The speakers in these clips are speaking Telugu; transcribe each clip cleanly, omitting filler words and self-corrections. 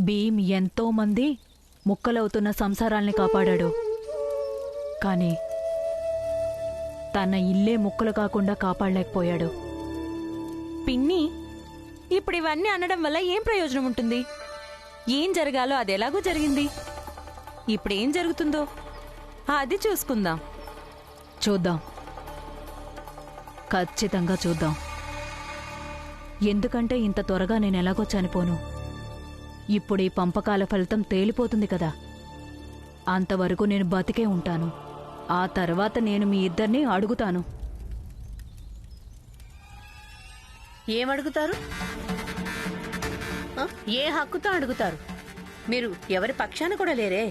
భీమ్ ఎంతో మంది ముక్కలవుతున్న సంసారాల్ని కాపాడాడు. కానీ తన ఇల్లే ముక్కలు కాకుండా కాపాడలేకపోయాడు. పిన్ని, ఇప్పుడు ఇవన్నీ అనడం వల్ల ఏం ప్రయోజనం ఉంటుంది? ఏం జరగాలో అది ఎలాగో జరిగింది. ఇప్పుడేం జరుగుతుందో అది చూసుకుందాం. చూద్దాం, ఖచ్చితంగా చూద్దాం. ఎందుకంటే ఇంత త్వరగా నేను ఎలాగో చనిపోను. ఇప్పుడు ఈ పంపకాల ఫలితం తేలిపోతుంది కదా, అంతవరకు నేను బతికే ఉంటాను. ఆ తర్వాత నేను మీ ఇద్దరిని అడుగుతాను. ఏమడుగుతారు? ఏ హక్కుతో అడుగుతారు? మీరు ఎవరి పక్షాన కూడా లేరే.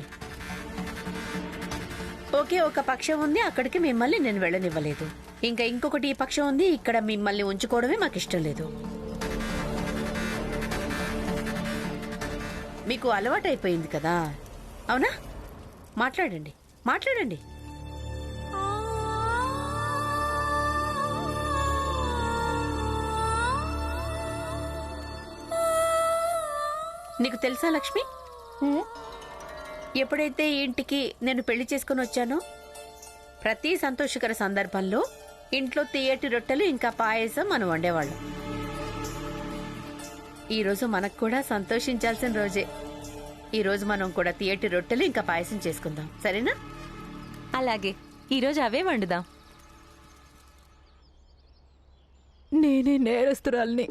ఓకే, ఒక పక్షం ఉంది, అక్కడికి మిమ్మల్ని నేను వెళ్ళనివ్వలేదు. ఇంకా ఇంకొకటి ఈ పక్షం ఉంది, ఇక్కడ మిమ్మల్ని ఉంచుకోవడమే మాకు ఇష్టం లేదు. మీకు అలవాటైపోయింది కదా, అవునా? మాట్లాడండి, మాట్లాడండి. నీకు తెలుసా లక్ష్మి, ఎప్పుడైతే ఈ ఇంటికి నేను పెళ్లి చేసుకుని వచ్చానో ప్రతి సంతోషకర సందర్భంలో ఇంట్లో తీయటి రొట్టెలు ఇంకా పాయసం మనం వండేవాళ్ళం. ఈరోజు మనకు కూడా సంతోషించాల్సిన రోజే. ఈరోజు మనం కూడా తీయటి రొట్టెలు ఇంకా పాయసం చేసుకుందాం, సరేనా? అలాగే, ఈరోజు అవే వండుదాం. నేనే నేరస్తురాల్ని,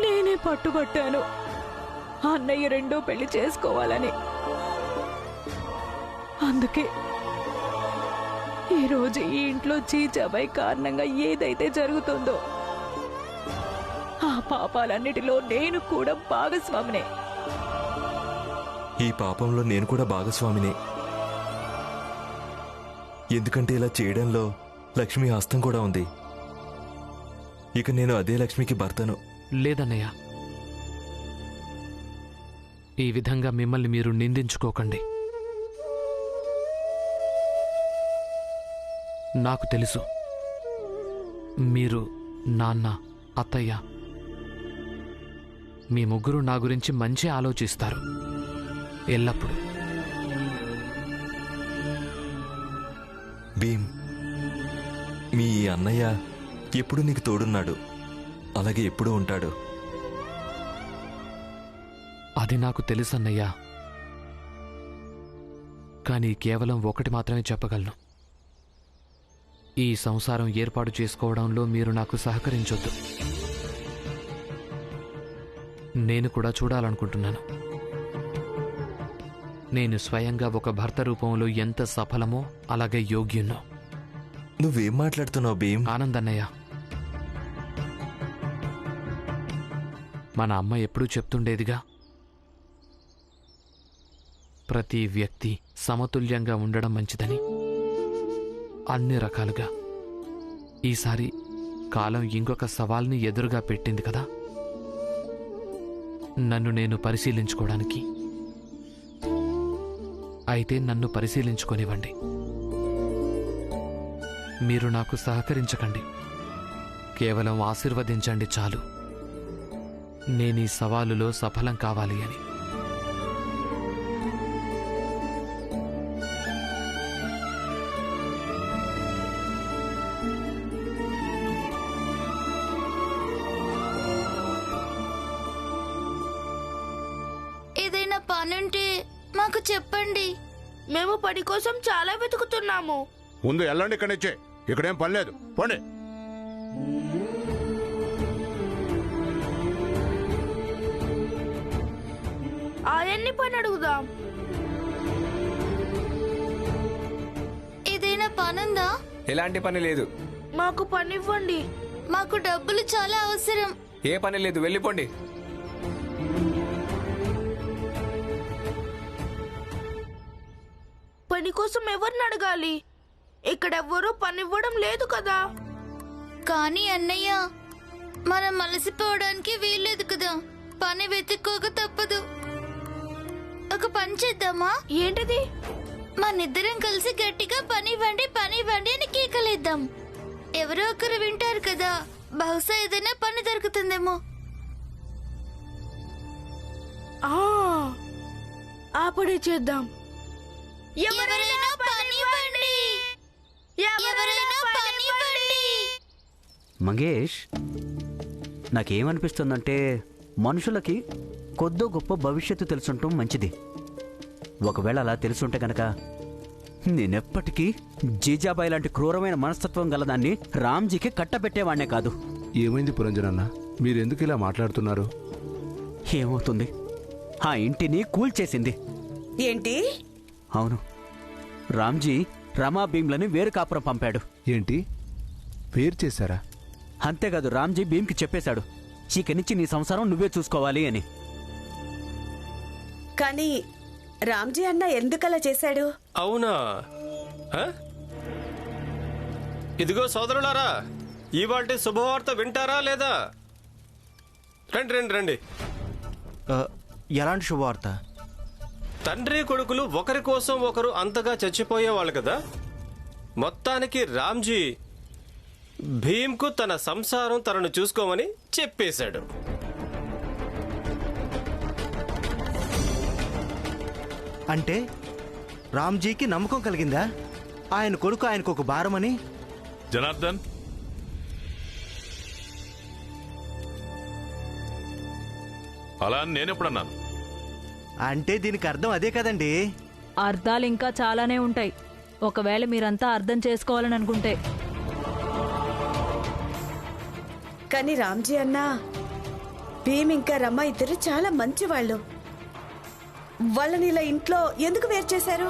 నేనే పట్టుబట్టాను అన్నయ్య రెండో పెళ్లి చేసుకోవాలని. అందుకే ఈరోజు ఈ ఇంట్లో చీచాబాయి కారణంగా ఏదైతే జరుగుతుందో ఆ పాపాలన్నిటిలో నేను కూడా భాగస్వామినే. ఈ పాపంలో నేను కూడా భాగస్వామినే. ఎందుకంటే ఇలా చేయడంలో లక్ష్మి హస్తం కూడా ఉంది. ఇక నేను అదే లక్ష్మికి భర్తను. లేదన్నయ్య, ఈ విధంగా మిమ్మల్ని మీరు నిందించుకోకండి. నాకు తెలుసు, మీరు, నాన్న, అత్తయ్య మీ ముగ్గురు నా గురించి మంచి ఆలోచిస్తారు ఎల్లప్పుడూ. భీమ్, మీ అన్నయ్య ఎప్పుడు నీకు తోడున్నాడు, అలాగే ఎప్పుడూ ఉంటాడు. అది నాకు తెలుసన్నయ్యా, కానీ కేవలం ఒకటి మాత్రమే చెప్పగలను. ఈ సంసారం ఏర్పాటు చేసుకోవడంలో మీరు నాకు సహకరించొద్దు. నేను కూడా చూడాలనుకుంటున్నాను నేను స్వయంగా ఒక భర్త రూపంలో ఎంత సఫలమో అలాగే యోగ్యున్నో. నువ్వేం మాట్లాడుతున్నావు భీమ్? ఆనందన్నయ్య, మన అమ్మ ఎప్పుడూ చెప్తుండేదిగా, ప్రతి వ్యక్తి సమతుల్యంగా ఉండడం మంచిదని. అన్ని రకాలుగా ఈసారి కాలం ఇంకొక సవాల్ని ఎదురుగా పెట్టింది కదా, నన్ను నేను పరిశీలించుకోవడానికి. అయితే నన్ను పరిశీలించుకొనివ్వండి. మీరు నాకు సహకరించకండి, కేవలం ఆశీర్వదించండి చాలు. నేనీ సవాలులో సఫలం కావాలి అని. ఏదైనా పనుంటే మాకు చెప్పండి. మేము పని కోసం చాలా వెతుకుతున్నాము. ముందు వెళ్ళండి, ఇక్కడి నుంచే. ఇక్కడేం పని లేదు, పోండి. ఆయన్ని పని అడుగుదాం. ఏదైనా పనుందా? ఎలాంటి పని లేదు. మాకు పని ఇవ్వండి. మాకు డబ్బులు చాలా అవసరం. ఏ పని లేదు, వెళ్ళిపోండి. పని కోసం ఎవరిని అడగాలి? ఇక్కడెవ్వరూ పని ఇవ్వడం లేదు కదా. కానీ అన్నయ్య, మనం అలసిపోవడానికి వీల్లేదు కదా, పని వెతుక్కోక తప్పదు. ఒక పని చేద్దామా? ఏంటిది? మనిద్దరం కలిసి గట్టిగా పని ఇవ్వండి అని కేకలేద్దాం. ఎవరో ఒకరు వింటారు కదా, బహుశా ఏదైనా పని దొరుకుతుందేమో. అప్పుడే చేద్దాం. ఎవరైనా పనివ్వండి. ఎవరైనా పనివ్వండి. మంగేష్, నాకేమనిపిస్తుందంటే మనుషులకి కొద్దో గొప్ప భవిష్యత్తు తెలుసుంటాం మంచిది. ఒకవేళ అలా తెలుసుంటే కనుక నేనెప్పటికీ జీజాబాయి లాంటి క్రూరమైన మనస్తత్వం గలదాన్ని రామ్జీకి కట్టబెట్టేవాణ్ణే కాదు. ఏమైంది పురంజనన్న, మీరెందుకు ఇలా మాట్లాడుతున్నారు? ఏమవుతుంది, ఆ ఇంటిని కూల్చేసింది. ఏంటి? అవును, రామ్జీ రమా భీమ్లని వేరు కాపురం పంపాడు. ఏంటి, వేరు చేశారా? అంతేకాదు, రామ్జీ భీమ్కి చెప్పేశాడు, ఇక నుంచి నీ సంసారం నువ్వే చూసుకోవాలి అని. కానీ రామ్జీ అన్న ఎందుకలా చేశాడు? అవునా? ఇదిగో సోదరులారా, ఇవాల్టి శుభవార్త వింటారా లేదా? రండి రండి రండి. ఎలాంటి శుభవార్త? తండ్రి కొడుకులు ఒకరి కోసం ఒకరు అంతగా చచ్చిపోయేవాళ్ళు కదా. మొత్తానికి రామ్జీ భీమ్కు తన సంసారం తనను చూసుకోమని చెప్పేశాడు. అంటే రామ్జీకి నమ్మకం కలిగిందా ఆయన కొడుకు ఆయనకు ఒక భారమని? జనార్దన్, అలా నేనెప్పుడన్నాను? అంటే దీనికి అర్థం అదే కదండి. అర్థాలు ఇంకా చాలానే ఉంటాయి, ఒకవేళ మీరంతా అర్థం చేసుకోవాలని అనుకుంటే. కానీ రామ్జీ అన్న, భీమ్ ఇంకా రమ్మ ఇద్దరు చాలా మంచివాళ్ళు. వాళ్ళని ఇలా ఇంట్లో ఎందుకు వేరు చేశారు?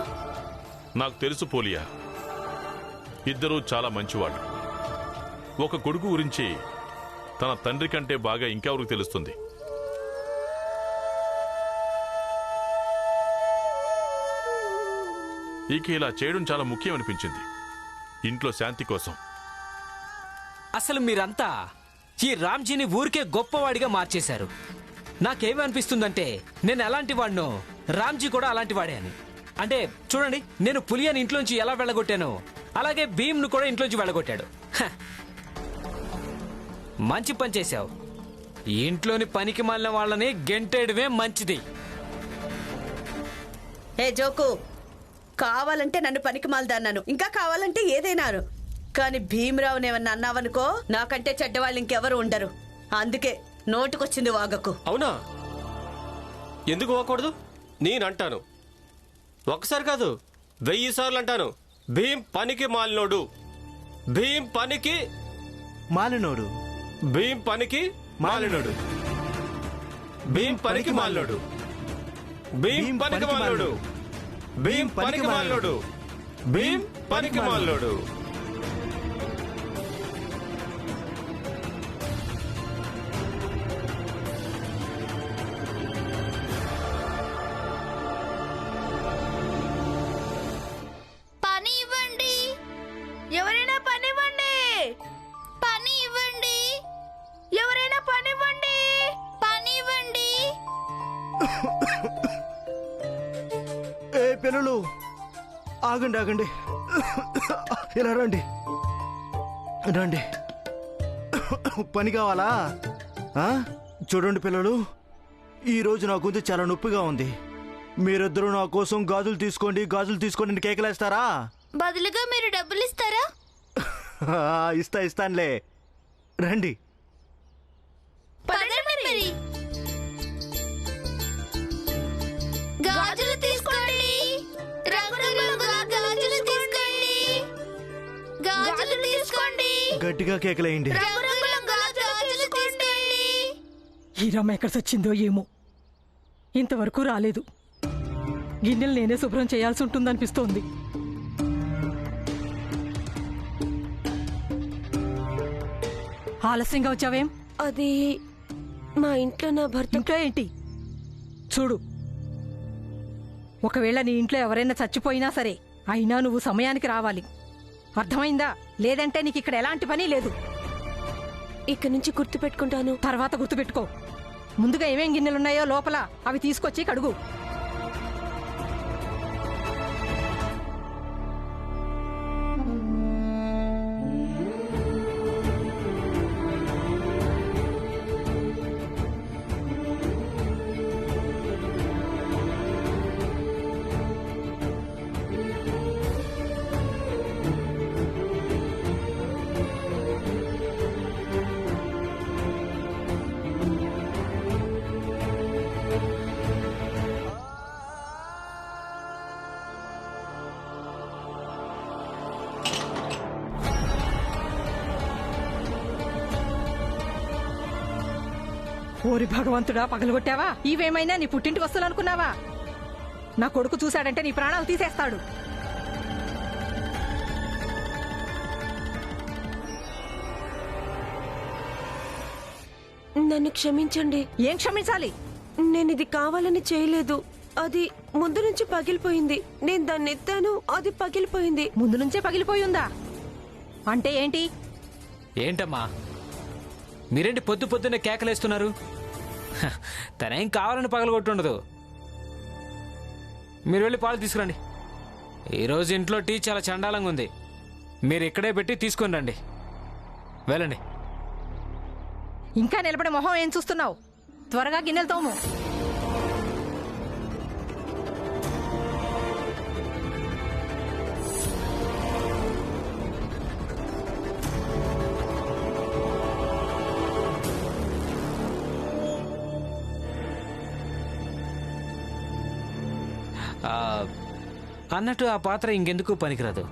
నాకు తెలుసు పోలియా, ఇద్దరూ చాలా మంచివాళ్ళు. ఒక కొడుకు గురించి తన తండ్రి కంటే బాగా ఇంకెవరికి తెలుస్తుంది? ఇక ఇలా చేయడం చాలా ముఖ్యం అనిపించింది, ఇంట్లో శాంతి కోసం. అసలు మీరంతా ఈ రామ్జీని ఊరికే గొప్పవాడిగా మార్చేశారు. నాకేమనిపిస్తుందంటే నేను ఎలాంటి వాడినో రామ్జీ కూడా అలాంటి వాడే అని. అంటే చూడండి, నేను పులియని ఇంట్లోంచి ఎలా వెళ్ళగొట్టానో అలాగే భీమ్ను కూడా ఇంట్లోంచి వెళ్ళగొట్టాడు. మంచి పని చేశావు. ఇంట్లోని పనికి మాలిన వాళ్ళని గెంటేయడమే మంచిది. ఏ జోకు, కావాలంటే నన్ను పనికి మాలదన్నాను, ఇంకా కావాలంటే ఏదైనాను. కానీ భీమరావుని ఏమన్నా అన్నావనుకో, నాకంటే చెడ్డవాళ్ళు ఇంకెవరు ఉండరు. అందుకే నోటుకొచ్చింది వాగకు. అవునా? ఎందుకు పోకూడదు? నేనంటాను, ఒకసారి కాదు 1000 సార్లు అంటాను. భీమ్ పనికి మాలినోడు, భీమ్ పనికి మాలినోడు, భీమ్ పనికి మాలినోడు, భీమ్ పనికి మాలినోడు, భీమ్ పనికి మాలినోడు, భీమ్ పనికి మాలినోడు, భీమ్ పనికి మాలినోడు. పని ఇవ్వండి. ఎవరైనా పనివ్వండి. పని ఇవ్వండి. ఎవరైనా పనివ్వండి. పని ఇవ్వండి. ఏ పిల్లలు, ఆగండి ఆగండి, ఇలా రండి రండి. పని కావాలా? చూడండి పిల్లలు, ఈరోజు నా గొంతు చాలా నొప్పిగా ఉంది. మీరిద్దరూ నా కోసం గాజులు తీసుకోండి, గాజులు తీసుకొని కేకలేస్తారా? బదులుగా మీరు డబ్బులు ఇస్తారా? ఇస్తానులే, రండి. గాజులు తీసుకోండి. రంగురంగుల గాజులు తీసుకోండి. గాజులు తీసుకోండి. గట్టిగా కేకలేయండి. రంగురంగుల గాజులు తీసుకోండి. ఈ రమ్మ ఎక్కడ చచ్చిందో ఏమో, ఇంతవరకు రాలేదు. గిన్నెలు నేనే శుభ్రం చేయాల్సి ఉంటుందనిపిస్తోంది. ఆలస్యంగా వచ్చావేం? అది మా ఇంట్లో నా భర్త. ఇంట్లో ఏంటి? చూడు, ఒకవేళ నీ ఇంట్లో ఎవరైనా చచ్చిపోయినా సరే, అయినా నువ్వు సమయానికి రావాలి, అర్థమైందా? లేదంటే నీకు ఇక్కడ ఎలాంటి పని లేదు. ఇక నుంచి గుర్తుపెట్టుకుంటాను. తర్వాత గుర్తుపెట్టుకో. ముందుగా ఏమేం గిన్నెలున్నాయో లోపల అవి తీసుకొచ్చి కడుగు. ఓరి భగవంతుడా, పగలగొట్టావా? ఇవేమైనా నీ పుట్టింటికి వస్తాలనుకున్నావా? నా కొడుకు చూశాడంటే నీ ప్రాణాలు తీసేస్తాడు. నన్ను క్షమించండి. ఏం క్షమించాలి? నేను ఇది కావాలని చేయలేదు. అది ముందు నుంచి పగిలిపోయింది. నేను దాన్ని ఎత్తాను, అది పగిలిపోయింది. ముందు నుంచే పగిలిపోయిందా? అంటే ఏంటి? ఏంటమ్మా మీరేంటి పొద్దు పొద్దున్నే కేకలేస్తున్నారు? తనేం కావాలని పగలగొట్టుండదు. మీరు వెళ్ళి పాలు తీసుకురండి. ఈరోజు ఇంట్లో టీ చాలా చండాలంగా ఉంది. మీరు ఇక్కడే పెట్టి తీసుకొని రండి. వెళ్ళండి. ఇంకా నిలబడే మొహం ఏం చూస్తున్నావు? త్వరగా గిన్నెలు తోము. అన్నట్టు ఆ పాత్ర ఇంకెందుకు పనికిరాదు.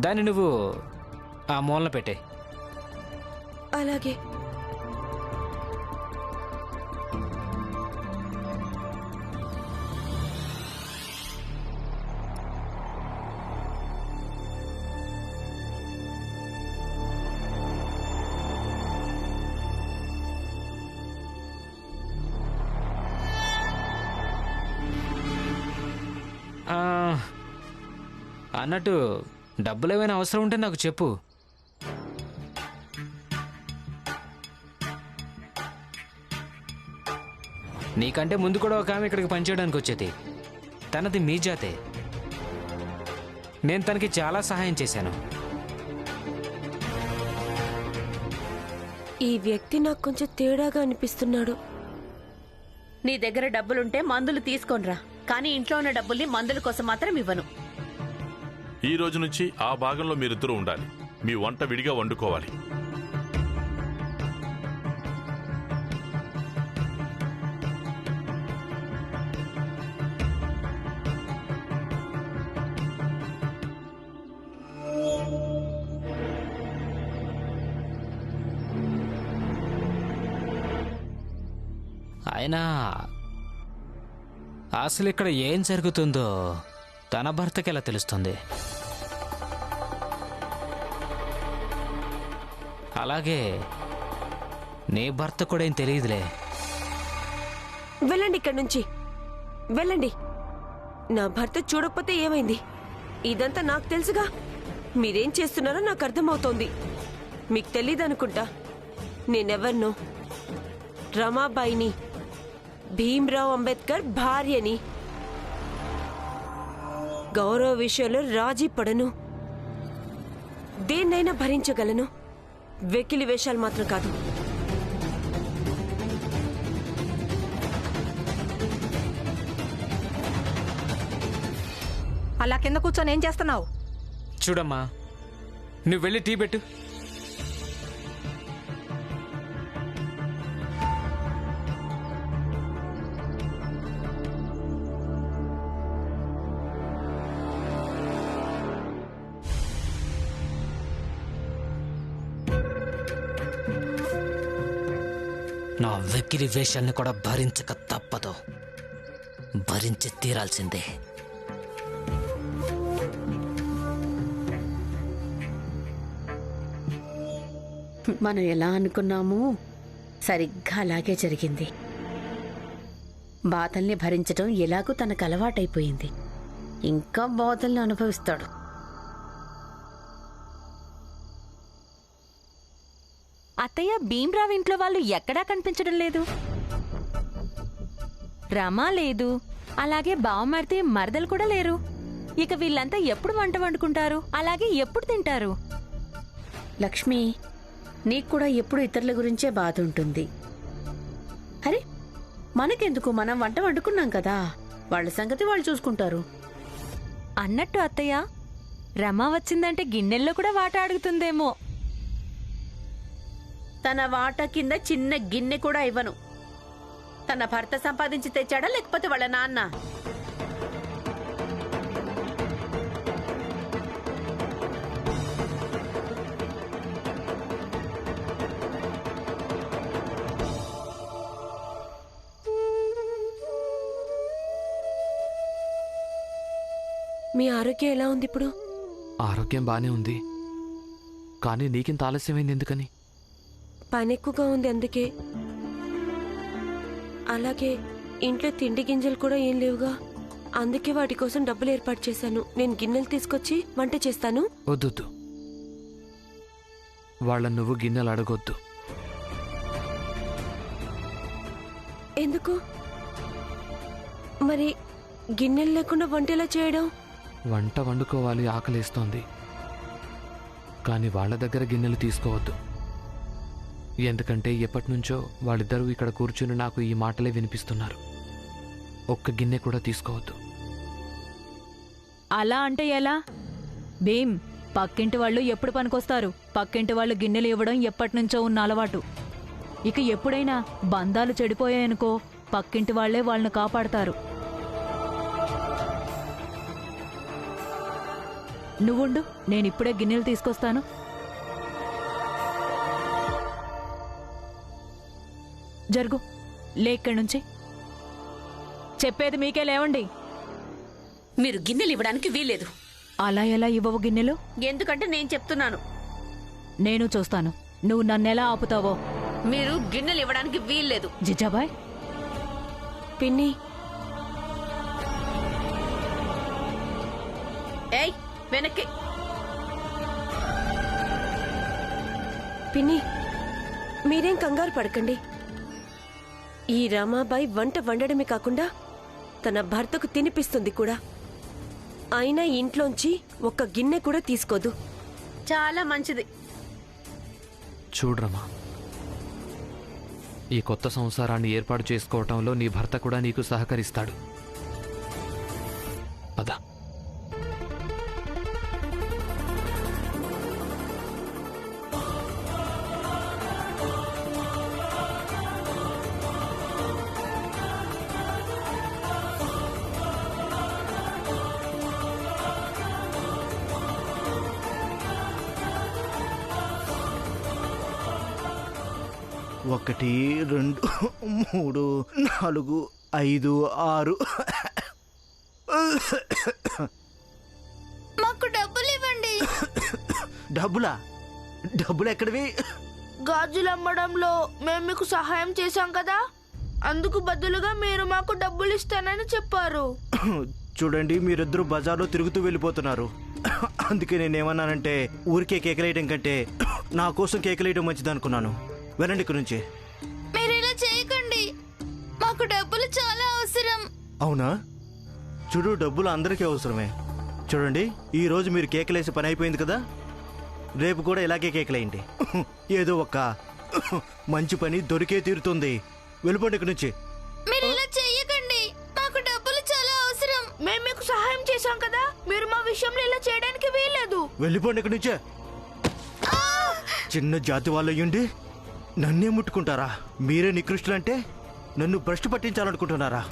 దాన్ని నువ్వు ఆ మూలన పెట్టే. అలాగే. అన్నట్టు డబ్బులు ఏమైనా అవసరం ఉంటే నాకు చెప్పు. నీకంటే ముందు కూడా ఒక ఆమె ఇక్కడికి పనిచేయడానికి వచ్చేది. తనది మీ జాతే. నేను తనకి చాలా సహాయం చేశాను. ఈ వ్యక్తి నాకు కొంచెం తేడాగా అనిపిస్తున్నాడు. నీ దగ్గర డబ్బులుంటే మందులు తీసుకొనిరా, కానీ ఇంట్లో ఉన్న డబ్బుల్ని మందుల కోసం మాత్రం ఇవ్వను. ఈ రోజు నుంచి ఆ భాగంలో మీరిద్దరూ ఉండాలి. మీ వంట విడిగా వండుకోవాలి. అయినా అసలు ఇక్కడ ఏం జరుగుతుందో తన భర్తకి ఎలా తెలుస్తుంది? అలాగే నీ భర్త కూడా ఏం తెలియదులే. వెళ్ళండి ఇక్కడి నుంచి, వెళ్ళండి. నా భర్త చూడకపోతే ఏమైంది? ఇదంతా నాకు తెలుసుగా. మీరేం చేస్తున్నారో నాకు అర్థమవుతోంది. మీకు తెలీదనుకుంటా. నేనెవర్నో, రమాబాయిని, భీమ్రావ్ అంబేద్కర్ భార్యని. గౌరవ విషయంలో రాజీ పడను. దేన్నైనా భరించగలను. వెకిలి వేషాలు మాత్రం కాదు. అలా కింద కూర్చొని ఏం చేస్తున్నావు? చూడమ్మా, నువ్వు వెళ్ళి టీ పెట్టు. నా వెకిలి వేషాన్ని కూడా భరించక తప్పదు. భరించి తీరాల్సిందే. మనం ఎలా అనుకున్నామో సరిగ్గా అలాగే జరిగింది. బాధల్ని భరించడం ఎలాగూ తనకు అలవాటైపోయింది. ఇంకా బాధల్ని అనుభవిస్తాడు. అత్తయ్య, భీమ్రావ్ ఇంట్లో వాళ్ళు ఎక్కడా కనిపించడం లేదు. రమా లేదు, అలాగే బావమర్ది మరదలు కూడా లేరు. ఇక వీళ్ళంతా ఎప్పుడు వంట వండుకుంటారు? అలాగే ఎప్పుడు తింటారు? లక్ష్మి, నీకు కూడా ఎప్పుడు ఇతరుల గురించే బాధ ఉంటుంది. అరే, మనకెందుకు? మనం వంట వండుకున్నాం కదా, వాళ్ళ సంగతి వాళ్ళు చూసుకుంటారు. అన్నట్టు అత్తయ్య, రమా వచ్చిందంటే గిన్నెల్లో కూడా వాట అడుగుతుందేమో. తన వాట కింద చిన్న గిన్నె కూడా ఇవ్వను. తన భర్త సంపాదించి తెచ్చాడా లేకపోతే వాళ్ళ నాన్న? మీ ఆరోగ్యం ఎలా ఉంది ఇప్పుడు? ఆరోగ్యం బానే ఉంది, కానీ నీకింత ఆలస్యమైంది ఎందుకని? పని ఎక్కువగా ఉంది అందుకే. అలాగే ఇంట్లో తిండి గింజలు కూడా ఏం లేవుగా, అందుకే వాటి కోసం డబ్బులు ఏర్పాటు చేశాను. నేను గిన్నెలు తీసుకొచ్చి వంట చేస్తాను. వద్దొద్దు, వాళ్ళని నువ్వు గిన్నెలు అడగొద్దు. ఎందుకు? మరి గిన్నెలు లేకుండా వంట ఎలా చేయడం? వంట వండుకోవాలి, ఆకలేస్తోంది, కానీ వాళ్ళ దగ్గర గిన్నెలు తీసుకోవద్దు. ఎందుకంటే ఎప్పటినుంచో వాళ్ళిద్దరూ ఇక్కడ కూర్చుని నాకు ఈ మాటలే వినిపిస్తున్నారు. ఒక్క గిన్నె కూడా తీసుకోవద్దు. అలా అంటే ఎలా? భీమ్, పక్కింటి వాళ్ళు ఎప్పుడు పనికొస్తారు? పక్కింటి వాళ్ళు గిన్నెలు ఇవ్వడం ఎప్పటినుంచో ఉన్న అలవాటు. ఇక ఎప్పుడైనా బంధాలు చెడిపోయాయనుకో, పక్కింటి వాళ్లే వాళ్ళని కాపాడతారు. నువ్వుండు, నేనిప్పుడే గిన్నెలు తీసుకొస్తాను. జరుగు, లే ఇక్కడి నుంచి. చెప్పేది మీకే, లేవండి. మీరు గిన్నెలు ఇవ్వడానికి వీల్లేదు. అలా ఎలా ఇవ్వవు గిన్నెలు? ఎందుకంటే నేను చెప్తున్నాను. నేను చూస్తాను నువ్వు నన్నెలా ఆపుతావో. మీరు గిన్నెలు ఇవ్వడానికి వీల్లేదు. జిజాబాయ్, పిన్ని. ఏయ్, వెనక్కి. పిన్ని, మీరేం కంగారు పడకండి. ఈ రమాబాయి వంట వండడమే కాకుండా తన భర్తకు తినిపిస్తుంది కూడా. అయినా ఇంట్లోంచి ఒక్క గిన్నె కూడా తీసుకోదు. చాలా మంచిది. చూడ్రమా, ఈ కొత్త సంసారాన్ని ఏర్పాటు చేసుకోవటంలో నీ భర్త కూడా నీకు సహకరిస్తాడు. పద. ఒకటి, 2, 3, 4, 5, 6. మాకు డబ్బులు ఇవ్వండి. డబ్బులా? డబ్బులు ఎక్కడివి? గాజులు అమ్మడంలో మేము మీకు సహాయం చేశాం కదా, అందుకు బదులుగా మీరు మాకు డబ్బులు ఇస్తానని చెప్పారు. చూడండి, మీరిద్దరూ బజార్లో తిరుగుతూ వెళ్ళిపోతున్నారు. అందుకే నేనేమన్నానంటే, ఊరికే కేకలేయటం కంటే నా కోసం కేకలేయటం మంచిది అనుకున్నాను. వెళ్ళండి ఇక్కడి నుంచి. మీరు ఇలా చేయకండి, మాకు డబ్బులు చాలా అవసరం. అవునా? చూడు, డబ్బులు అందరికీ అవసరమే. చూడండి, ఈ రోజు మీరు కేకలేసి పని అయిపోయింది కదా, రేపు కూడా ఇలాగే కేకలేయండి. ఏదో ఒక మంచి పని దొరికే తీరుతుంది. వెళ్ళిపోండి ఇక్కడి నుంచి. మీరు ఇలా చేయకండి, మాకు డబ్బులు చాలా అవసరం. మేము మీకు సహాయం చేశాం కదా, మీరు మా విషయంలో ఇలా చేయడానికి వీల్లేదు. వెళ్ళిపోండి ఇక్కడి నుంచే. చిన్న జాతి వాళ్ళు అయ్యుండి నన్నే ముట్టుకుంటారా? మీరే నికృష్టులంటే నన్ను భ్రష్టు పట్టించాలనుకుంటున్నారా?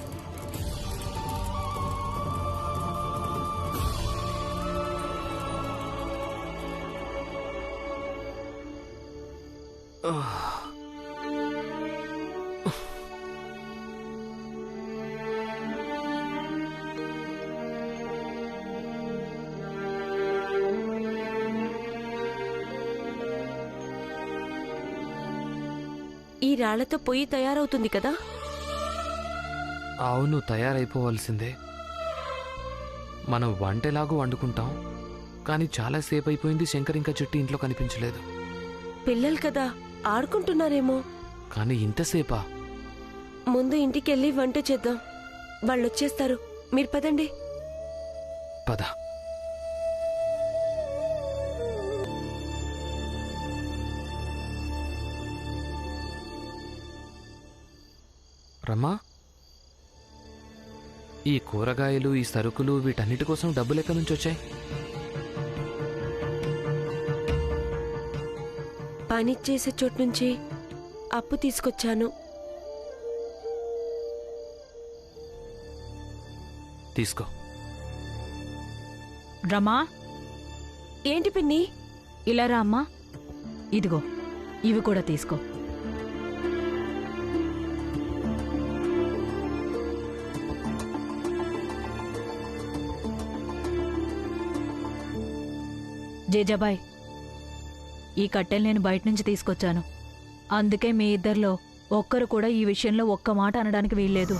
ఈ రాళ్లతో పొయ్యి తయారవుతుంది కదా? అవును, తయారైపోవాల్సిందే. మనం వంటెలాగూ వండుకుంటాం, కానీ చాలాసేపు అయిపోయింది. శంకర్ ఇంకా చెట్టు ఇంట్లో కనిపించలేదు. పిల్లలు కదా, ఆడుకుంటున్నారేమో. కానీ ఇంతసేపా? ముందు ఇంటికెళ్ళి వంట చేద్దాం, వాళ్ళొచ్చేస్తారు. మీరు పదండి. పద. రమ్మా, ఈ కూరగాయలు, ఈ సరుకులు, వీటన్నిటి కోసం డబ్బులు ఎక్కడి నుంచి వచ్చాయి? పని చేసే చోటు నుంచి అప్పు తీసుకొచ్చాను. తీసుకో. రమా, ఏంటి పిన్ని? ఇలా రా అమ్మా. ఇదిగో, ఇవి కూడా తీసుకో. జీజాబాయ్, ఈ కట్టెలు నేను బయట నుంచి తీసుకొచ్చాను. అందుకే మీ ఇద్దరిలో ఒక్కరు కూడా ఈ విషయంలో ఒక్క మాట అనడానికి వీల్లేదు.